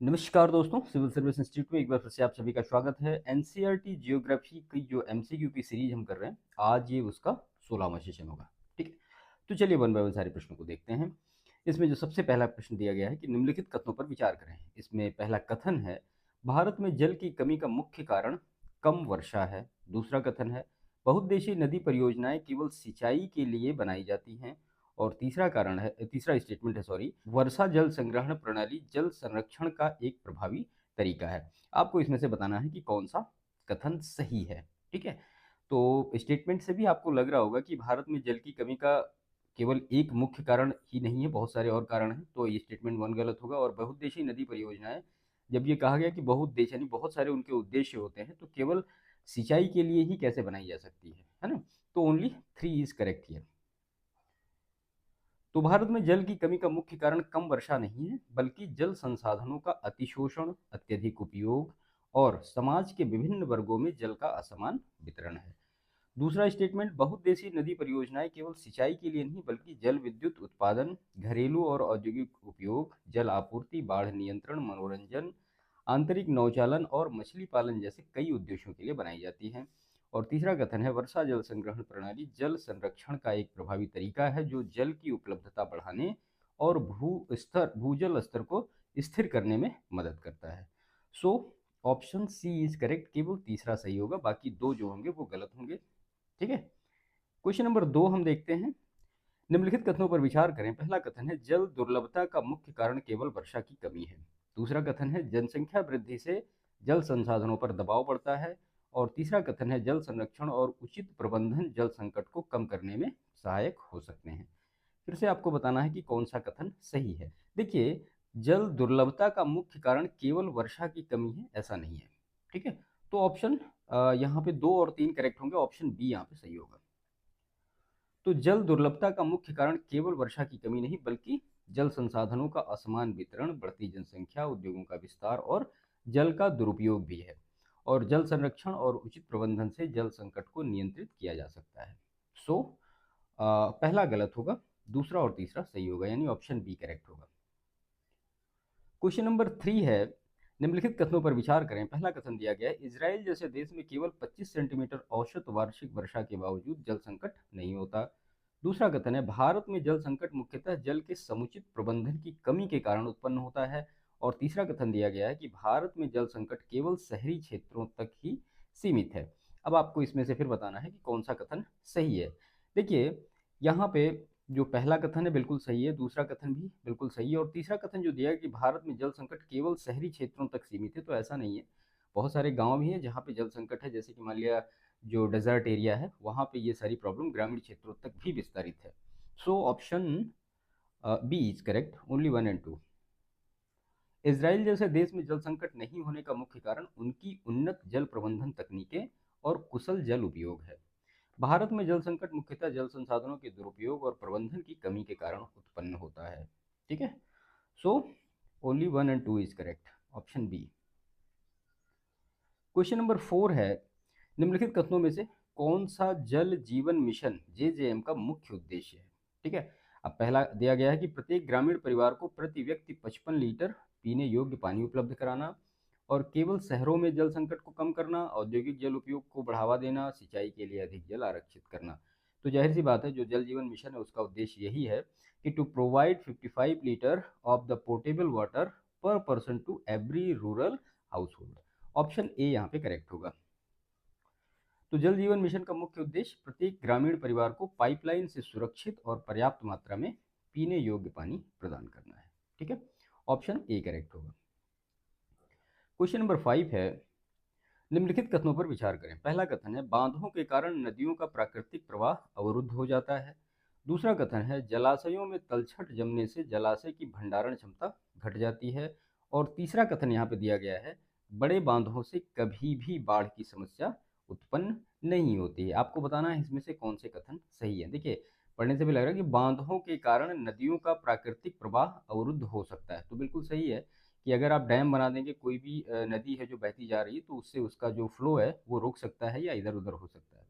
नमस्कार दोस्तों, civil service institute में एक बार फिर से आप सभी का स्वागत है। एनसीईआरटी जियोग्राफी की जो एमसीक्यू की सीरीज हम कर रहे हैं, आज ये उसका 16वां सेशन होगा। ठीक है, तो चलिए वन बाय वन सारे प्रश्नों को देखते हैं। इसमें जो सबसे पहला प्रश्न दिया गया है कि निम्नलिखित कथनों पर विचार करें। इसमें पहला कथन है, भारत में जल की कमी का मुख्य कारण कम वर्षा है। दूसरा कथन है, बहुउद्देशीय नदी परियोजनाएं केवल सिंचाई के लिए बनाई जाती हैं। और तीसरा स्टेटमेंट है, सॉरी, वर्षा जल संग्रहण प्रणाली जल संरक्षण का एक प्रभावी तरीका है। आपको इसमें से बताना है कि कौन सा कथन सही है। ठीक है, तो स्टेटमेंट से भी आपको लग रहा होगा कि भारत में जल की कमी का केवल एक मुख्य कारण ही नहीं है, बहुत सारे और कारण हैं। तो ये स्टेटमेंट वन गलत होगा। और बहुउद्देशीय नदी परियोजनाएं, जब ये कहा गया कि बहुउद्देश्य यानी बहुत सारे उनके उद्देश्य होते हैं, तो केवल सिंचाई के लिए ही कैसे बनाई जा सकती है ना। तो ओनली 3 इज करेक्ट हियर। तो भारत में जल की कमी का मुख्य कारण कम वर्षा नहीं है, बल्कि जल संसाधनों का अतिशोषण, अत्यधिक उपयोग और समाज के विभिन्न वर्गों में जल का असमान वितरण है। दूसरा स्टेटमेंट, बहुउद्देशीय नदी परियोजनाएं केवल सिंचाई के लिए नहीं बल्कि जल विद्युत उत्पादन, घरेलू और औद्योगिक उपयोग, जल आपूर्ति, बाढ़ नियंत्रण, मनोरंजन, आंतरिक नौचालन और मछली पालन जैसे कई उद्देश्यों के लिए बनाई जाती हैं। और तीसरा कथन है, वर्षा जल संग्रहण प्रणाली जल संरक्षण का एक प्रभावी तरीका है जो जल की उपलब्धता बढ़ाने और भूजल स्तर को स्थिर करने में मदद करता है। So option C is correct, केवल तीसरा सही होगा, बाकी दो जो होंगे वो गलत होंगे। ठीक है, क्वेश्चन नंबर 2 हम देखते हैं। निम्नलिखित कथनों पर विचार करें। पहला कथन है, जल दुर्लभता का मुख्य कारण केवल वर्षा की कमी है। दूसरा कथन है, जनसंख्या वृद्धि से जल संसाधनों पर दबाव बढ़ता है। और तीसरा कथन है, जल संरक्षण और उचित प्रबंधन जल संकट को कम करने में सहायक हो सकते हैं। फिर से आपको बताना है कि कौन सा कथन सही है। देखिए, जल दुर्लभता का मुख्य कारण केवल वर्षा की कमी है, ऐसा नहीं है। ठीक है, तो ऑप्शन यहाँ पे 2 और 3 करेक्ट होंगे, ऑप्शन बी यहाँ पे सही होगा। तो जल दुर्लभता का मुख्य कारण केवल वर्षा की कमी नहीं बल्कि जल संसाधनों का असमान वितरण, बढ़ती जनसंख्या, उद्योगों का विस्तार और जल का दुरुपयोग भी है। और जल संरक्षण और उचित प्रबंधन से जल संकट को नियंत्रित किया जा सकता है। सो पहला गलत होगा, दूसरा और तीसरा सही होगा, यानी ऑप्शन बी करेक्ट होगा। क्वेश्चन नंबर 3 है, निम्नलिखित कथनों पर विचार करें। पहला कथन दिया गया है, इजराइल जैसे देश में केवल 25 सेंटीमीटर औसत वार्षिक वर्षा के बावजूद जल संकट नहीं होता। दूसरा कथन है, भारत में जल संकट मुख्यतः जल के समुचित प्रबंधन की कमी के कारण उत्पन्न होता है। और तीसरा कथन दिया गया है कि भारत में जल संकट केवल शहरी क्षेत्रों तक ही सीमित है। अब आपको इसमें से फिर बताना है कि कौन सा कथन सही है। देखिए, यहाँ पे जो पहला कथन है बिल्कुल सही है, दूसरा कथन भी बिल्कुल सही है, और तीसरा कथन जो दिया है कि भारत में जल संकट केवल शहरी क्षेत्रों तक सीमित है, तो ऐसा नहीं है। बहुत सारे गांव भी हैं जहाँ पे जल संकट है, जैसे कि मान लिया जो डेजर्ट एरिया है वहाँ पे ये सारी प्रॉब्लम ग्रामीण क्षेत्रों तक भी विस्तारित है। So option B is correct, only 1 and 2। Israel जैसे देश में जल संकट नहीं होने का मुख्य कारण उनकी उन्नत जल प्रबंधन तकनीकें और कुशल जल उपयोग है। भारत में जल संकट मुख्यतः जल संसाधनों के दुरुपयोग और प्रबंधन की कमी के कारण उत्पन्न होता है। ठीक है, so only 1 and 2 is correct, option B. Question number 4 है, निम्नलिखित कथनों में से कौन सा जल जीवन मिशन जेजेएम का मुख्य उद्देश्य है। ठीक है, अब पहला दिया गया है कि प्रत्येक ग्रामीण परिवार को प्रति व्यक्ति 55 लीटर पीने योग्य पानी उपलब्ध कराना, और केवल शहरों में जल संकट को कम करना, औद्योगिक जल उपयोग को बढ़ावा देना, सिंचाई के लिए अधिक जल आरक्षित करना। तो जाहिर सी बात है, जो जल जीवन मिशन है उसका उद्देश्य यही है कि to provide 55 litre of the portable water per person to every rural household. Option A यहाँ पे करेक्ट होगा। तो जल जीवन मिशन का मुख्य उद्देश्य प्रत्येक ग्रामीण परिवार को पाइपलाइन से सुरक्षित और पर्याप्त मात्रा में पीने योग्य पानी प्रदान करना है। ठीक है, ऑप्शन ए करेक्ट होगा। क्वेश्चन नंबर 5 है, निम्नलिखित कथनों पर विचार करें। पहला कथन है, बांधों के कारण नदियों का प्राकृतिक प्रवाह अवरुद्ध हो जाता है। दूसरा कथन है, जलाशयों में तलछट जमने से जलाशय की भंडारण क्षमता घट जाती है। और तीसरा कथन यहाँ पे दिया गया है, बड़े बांधों से कभी भी बाढ़ की समस्या उत्पन्न नहीं होती है। आपको बताना है इसमें से कौन से कथन सही है। देखिए, पढ़ने से भी लग रहा है कि बांधों के कारण नदियों का प्राकृतिक प्रवाह अवरुद्ध हो सकता है, तो बिल्कुल सही है कि अगर आप डैम बना देंगे, कोई भी नदी है जो बहती जा रही है, तो उससे उसका जो फ्लो है वो रुक सकता है या इधर उधर हो सकता है।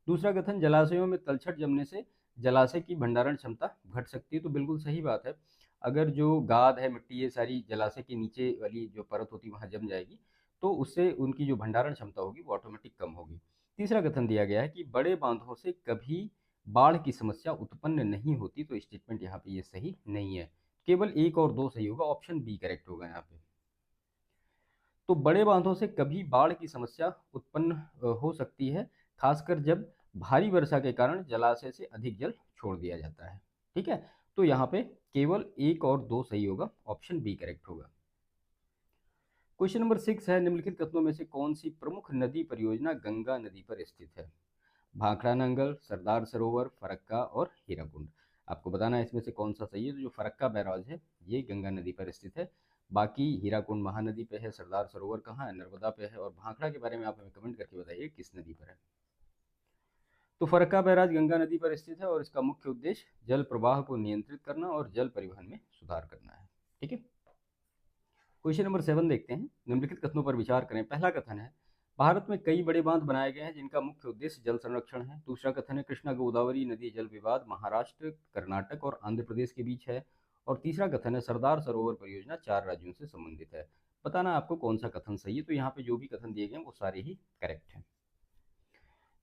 दूसरा कथन, जलाशयों में तलछट जमने से जलाशय की भंडारण क्षमता घट सकती है, तो बिल्कुल सही बात है। अगर जो गाद है, मिट्टी, ये सारी जलाशय के नीचे वाली जो परत होती है वहाँ जम जाएगी, तो उससे उनकी जो भंडारण क्षमता होगी वो ऑटोमेटिक कम होगी। तीसरा कथन दिया गया है कि बड़े बांधों से कभी बाढ़ की समस्या उत्पन्न नहीं होती, तो स्टेटमेंट यहाँ पे ये सही नहीं है। केवल 1 और 2 सही होगा, ऑप्शन बी करेक्ट होगा यहाँ पे। तो बड़े बांधों से कभी बाढ़ की समस्या उत्पन्न हो सकती है, खासकर जब भारी वर्षा के कारण जलाशय से अधिक जल छोड़ दिया जाता है। ठीक है, तो यहाँ पे केवल 1 और 2 सही होगा, ऑप्शन बी करेक्ट होगा। क्वेश्चन नंबर 6 है, निम्नलिखित कथनों में से कौन सी प्रमुख नदी परियोजना गंगा नदी पर स्थित है? भाखड़ा नंगल, सरदार सरोवर, फरक्का और हीराकुंड। आपको बताना है इसमें से कौन सा सही है। तो जो फरक्का बैराज है ये गंगा नदी पर स्थित है, बाकी हीराकुंड महानदी पे है, सरदार सरोवर कहाँ है, नर्मदा पे है, और भाखड़ा के बारे में आप हमें कमेंट करके बताइए किस नदी पर है। तो फरक्का बैराज गंगा नदी पर स्थित है और इसका मुख्य उद्देश्य जल प्रवाह को नियंत्रित करना और जल परिवहन में सुधार करना है। ठीक है, क्वेश्चन नंबर 7 देखते हैं, निम्नलिखित कथनों पर विचार करें। पहला कथन है, भारत में कई बड़े बांध बनाए गए हैं जिनका मुख्य उद्देश्य जल संरक्षण है। दूसरा कथन है, कृष्णा गोदावरी नदी जल विवाद महाराष्ट्र, कर्नाटक और आंध्र प्रदेश के बीच है। और तीसरा कथन है, सरदार सरोवर परियोजना 4 राज्यों से संबंधित है। बताना आपको कौन सा कथन सही है। तो यहाँ पे जो भी कथन दिए गए हैं वो सारे ही करेक्ट हैं,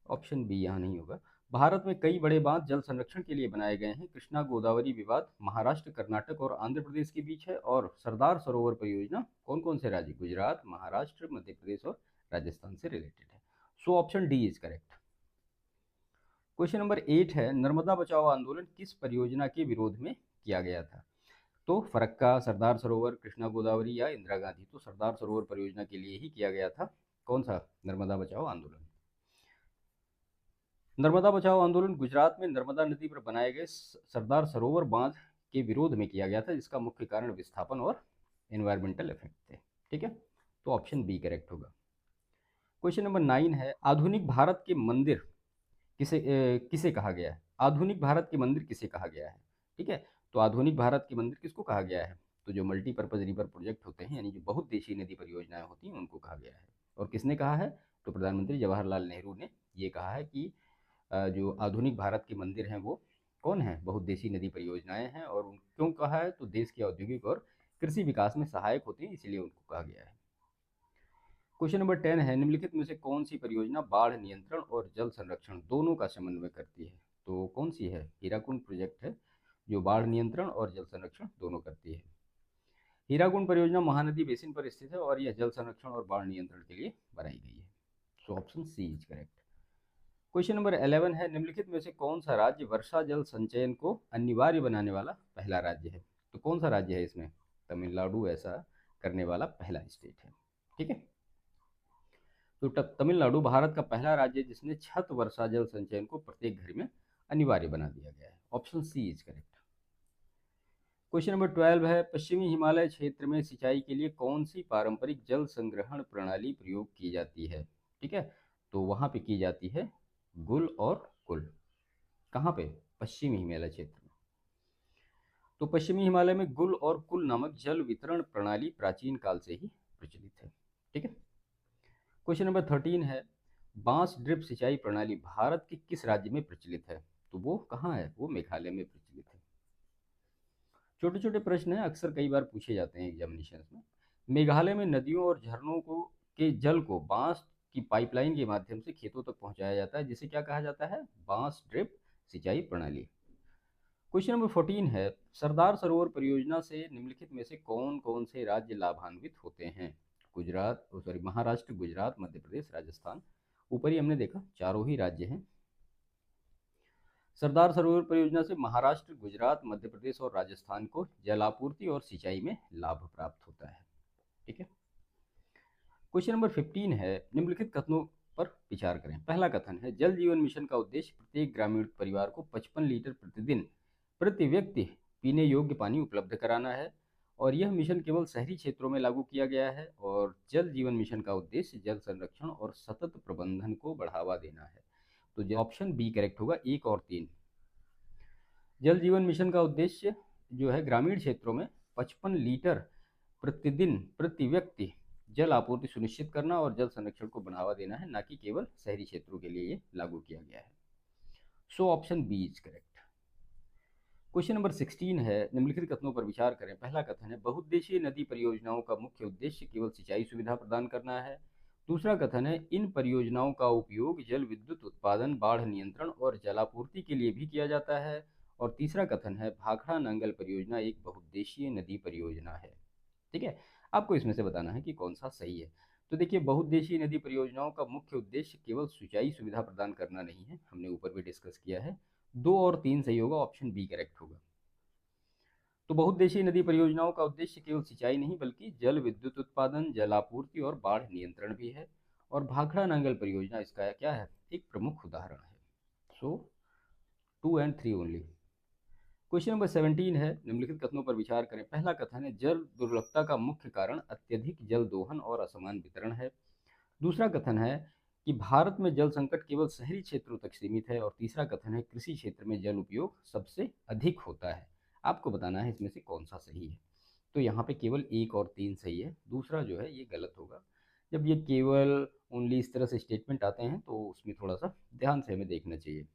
ऑप्शन बी यहाँ नहीं होगा। भारत में कई बड़े बांध जल संरक्षण के लिए बनाए गए हैं। कृष्णा गोदावरी विवाद महाराष्ट्र, कर्नाटक और आंध्र प्रदेश के बीच है। और सरदार सरोवर परियोजना कौन कौन से राज्य, गुजरात, महाराष्ट्र, मध्य प्रदेश और राजस्थान से रिलेटेड है। So option D is correct. Question number 8 है, नर्मदा बचाओ आंदोलन किस परियोजना के विरोध में किया गया था? तो फरक्का, सरदार सरोवर, कृष्णा गोदावरी या इंदिरा गांधी। तो सरदार सरोवर परियोजना के लिए ही किया गया था कौन सा, नर्मदा बचाओ आंदोलन। नर्मदा बचाओ आंदोलन गुजरात में नर्मदा नदी पर बनाए गए सरदार सरोवर बांध के विरोध में किया गया था, जिसका मुख्य कारण विस्थापन और एनवायरमेंटल इफेक्ट थे। ठीक है, तो ऑप्शन बी करेक्ट होगा। क्वेश्चन नंबर 9 है, आधुनिक भारत के मंदिर किसे कहा गया है? आधुनिक भारत के मंदिर किसे कहा गया है? ठीक है, तो आधुनिक भारत के मंदिर किसको कहा गया है? तो जो मल्टीपर्पज रिवर प्रोजेक्ट होते हैं, यानी जो बहुउद्देशीय नदी परियोजनाएं होती हैं, उनको कहा गया है। और किसने कहा है? तो प्रधानमंत्री जवाहरलाल नेहरू ने ये कहा है कि जो आधुनिक भारत के मंदिर हैं वो कौन है, बहुउद्देशीय नदी परियोजनाएं हैं। और क्यों कहा है? तो देश के औद्योगिक और कृषि विकास में सहायक होती हैं, इसलिए उनको कहा गया है। क्वेश्चन नंबर 10 है, निम्नलिखित में से कौन सी परियोजना बाढ़ नियंत्रण और जल संरक्षण दोनों का समन्वय करती है? तो कौन सी है? हीराकुंड प्रोजेक्ट है जो बाढ़ नियंत्रण और जल संरक्षण दोनों करती है। हीराकुंड परियोजना महानदी बेसिन पर स्थित है और यह जल संरक्षण और बाढ़ नियंत्रण के लिए बनाई गई है। So option C is correct. Question number 11 है, निम्नलिखित में से कौन सा राज्य वर्षा जल संचयन को अनिवार्य बनाने वाला पहला राज्य है? तो कौन सा राज्य है इसमें? तमिलनाडु ऐसा करने वाला पहला स्टेट है। ठीक है, तो तमिलनाडु भारत का पहला राज्य है जिसने छत वर्षा जल संचयन को प्रत्येक घर में अनिवार्य बना दिया गया है। Option C is correct. Question number 12 है, पश्चिमी हिमालय क्षेत्र में सिंचाई के लिए कौन सी पारंपरिक जल संग्रहण प्रणाली प्रयोग की जाती है? ठीक है, तो वहां पे की जाती है गुल और कुल। कहाँ पे? पश्चिमी हिमालय क्षेत्र में। तो पश्चिमी हिमालय में गुल और कुल नामक जल वितरण प्रणाली प्राचीन काल से ही प्रचलित है। ठीक है, क्वेश्चन नंबर 13 है, बांस ड्रिप सिंचाई प्रणाली भारत के किस राज्य में प्रचलित है? तो वो कहाँ है? वो मेघालय में प्रचलित है। छोटे छोटे प्रश्न हैं, अक्सर कई बार पूछे जाते हैं एग्जामिनेशन में। मेघालय में नदियों और झरनों को के जल को बांस की पाइपलाइन के माध्यम से खेतों तक पहुंचाया जाता है, जिसे क्या कहा जाता है? बांस ड्रिप सिंचाई प्रणाली। क्वेश्चन नंबर 14 है, सरदार सरोवर परियोजना से निम्नलिखित में से कौन कौन से राज्य लाभान्वित होते हैं? गुजरात, सॉरी, महाराष्ट्र, गुजरात, मध्य प्रदेश, राजस्थान। ऊपर ही हमने देखा चारों ही राज्य हैं। सरदार सरोवर परियोजना से महाराष्ट्र, गुजरात, मध्य प्रदेश और राजस्थान को जलापूर्ति और सिंचाई में लाभ प्राप्त होता है। ठीक है, क्वेश्चन नंबर 15 है, निम्नलिखित कथनों पर विचार करें। पहला कथन है, जल जीवन मिशन का उद्देश्य प्रत्येक ग्रामीण परिवार को 55 लीटर प्रतिदिन प्रति व्यक्ति पीने योग्य पानी उपलब्ध कराना है। और यह मिशन केवल शहरी क्षेत्रों में लागू किया गया है। और जल जीवन मिशन का उद्देश्य जल संरक्षण और सतत प्रबंधन को बढ़ावा देना है। तो ऑप्शन बी करेक्ट होगा, 1 और 3। जल जीवन मिशन का उद्देश्य जो है ग्रामीण क्षेत्रों में 55 लीटर प्रतिदिन प्रति व्यक्ति जल आपूर्ति सुनिश्चित करना और जल संरक्षण को बढ़ावा देना है, ना कि केवल शहरी क्षेत्रों के लिए ये लागू किया गया है। So option B is correct. Question number 16 है, निम्नलिखित कथनों पर विचार करें। पहला कथन है, बहुउद्देशीय नदी परियोजनाओं का मुख्य उद्देश्य केवल सिंचाई सुविधा प्रदान करना है। दूसरा कथन है, इन परियोजनाओं का उपयोग जल विद्युत उत्पादन, बाढ़ नियंत्रण और जलापूर्ति के लिए भी किया जाता है। और तीसरा कथन है, भाखड़ा नांगल परियोजना एक बहुउद्देशीय नदी परियोजना है। ठीक है, आपको इसमें से बताना है कि कौन सा सही है। तो देखिए, बहुउद्देशीय नदी परियोजनाओं का मुख्य उद्देश्य केवल सिंचाई सुविधा प्रदान करना नहीं है, हमने ऊपर भी डिस्कस किया है। 2 और 3 सही होगा, ऑप्शन बी करेक्ट होगा। तो बहुउद्देशीय नदी परियोजनाओं का उद्देश्य केवल सिंचाई नहीं बल्कि जल विद्युत उत्पादन, जलापूर्ति और बाढ़ नियंत्रण भी है। और भाखड़ा नांगल परियोजना इसका क्या है, एक प्रमुख उदाहरण है। सो 2 and 3 ओनली। क्वेश्चन नंबर 17 है, निम्नलिखित कथनों पर विचार करें। पहला कथन है, जल दुर्लभता का मुख्य कारण अत्यधिक जल दोहन और असमान वितरण है। दूसरा कथन है कि भारत में जल संकट केवल शहरी क्षेत्रों तक सीमित है। और तीसरा कथन है, कृषि क्षेत्र में जल उपयोग सबसे अधिक होता है। आपको बताना है इसमें से कौन सा सही है। तो यहाँ पे केवल 1 और 3 सही है, दूसरा जो है ये गलत होगा। जब ये केवल ओनली इस तरह से स्टेटमेंट आते हैं तो उसमें थोड़ा सा ध्यान से हमें देखना चाहिए।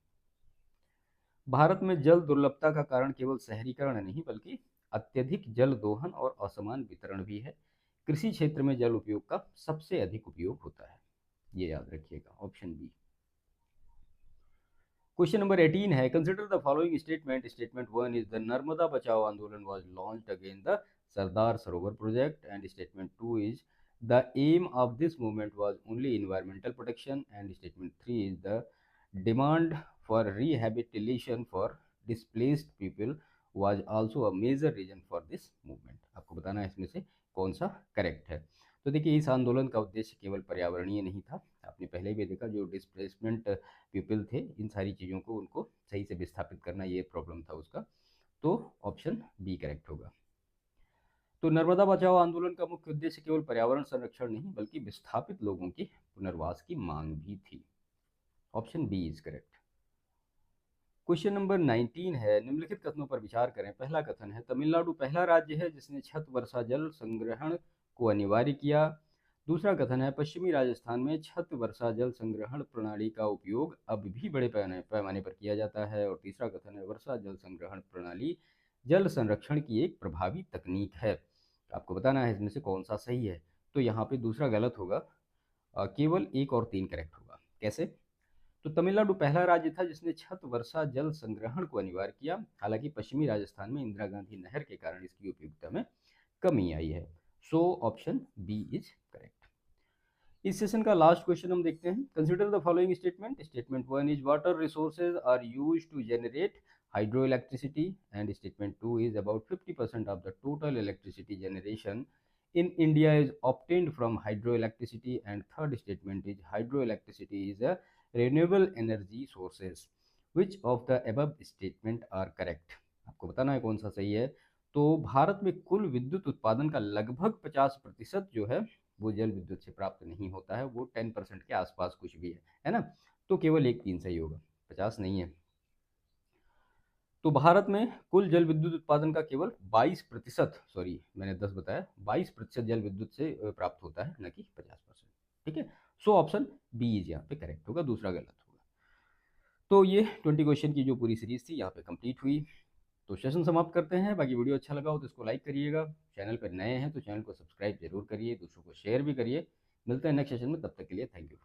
भारत में जल दुर्लभता का कारण केवल शहरीकरण नहीं बल्कि अत्यधिक जल दोहन और असमान वितरण भी है। कृषि क्षेत्र में जल उपयोग का सबसे अधिक उपयोग होता है, ये याद रखिएगा, ऑप्शन बी। क्वेश्चन नंबर 18 है, consider the following statement. Statement 1 is the Narmada Bachao Andolan was launched against the Sardar Sarovar project. And statement 2 is the aim of this movement was only environmental protection. And statement 3 is the demand for rehabilitation for displaced people was also a major reason for this movement. आपको बताना है इसमें से कौन सा correct है। तो देखिए, इस आंदोलन का उद्देश्य केवल पर्यावरणीय नहीं था, आपने पहले भी देखा, जो डिस्प्लेसमेंट पीपल थे, इन सारी चीज़ों को उनको सही से विस्थापित करना, ये प्रॉब्लम था उसका। तो ऑप्शन बी करेक्ट होगा। तो नर्मदा बचाओ आंदोलन का मुख्य उद्देश्य केवल पर्यावरण संरक्षण नहीं बल्कि विस्थापित लोगों की पुनर्वास की मांग भी थी। Option B is correct. Question number 19 है, निम्नलिखित कथनों पर विचार करें। पहला कथन है, तमिलनाडु पहला राज्य है जिसने छत वर्षा जल संग्रहण को अनिवार्य किया। दूसरा कथन है, पश्चिमी राजस्थान में छत वर्षा जल संग्रहण प्रणाली का उपयोग अब भी बड़े पैमाने पर किया जाता है। और तीसरा कथन है, वर्षा जल संग्रहण प्रणाली जल संरक्षण की एक प्रभावी तकनीक है। आपको बताना है इसमें से कौन सा सही है। तो यहाँ पे दूसरा गलत होगा, केवल 1 और 3 करेक्ट होगा। कैसे? तो तमिलनाडु पहला राज्य था जिसने छत वर्षा जल संग्रहण को अनिवार्य किया। हालांकि पश्चिमी राजस्थान में इंदिरा गांधी नहर के कारण इसकी उपयोगिता में कमी आई है। So option B is correct. इस सेशन का लास्ट क्वेश्चन हम देखते हैं। Consider the following statement. Statement 1 is water resources are used to generate hydro electricity. And statement 2 is about 50% of the total electricity generation in India is obtained from hydroelectricity. And third statement is hydroelectricity is a renewable energy sources. Which of the above statement are correct? आपको बताना है कौन सा सही है। तो भारत में कुल विद्युत उत्पादन का लगभग 50% जो है वो जल विद्युत से प्राप्त नहीं होता है, वो 10% के आसपास कुछ भी है ना। तो केवल 1-3 सही होगा, 50 नहीं है। तो भारत में कुल जल विद्युत उत्पादन का केवल 22%, सॉरी मैंने 10 बताया, 22% जल विद्युत से प्राप्त होता है, न कि 50%। ठीक है, सो ऑप्शन बी इज यहाँ पे करेक्ट होगा, दूसरा गलत होगा। तो ये 20 क्वेश्चन की जो पूरी सीरीज थी यहाँ पे कंप्लीट हुई। तो सेशन समाप्त करते हैं। बाकी वीडियो अच्छा लगा हो तो इसको लाइक करिएगा, चैनल पर नए हैं तो चैनल को सब्सक्राइब जरूर करिए, दूसरों को शेयर भी करिए। मिलते हैं नेक्स्ट सेशन में, तब तक के लिए थैंक यू।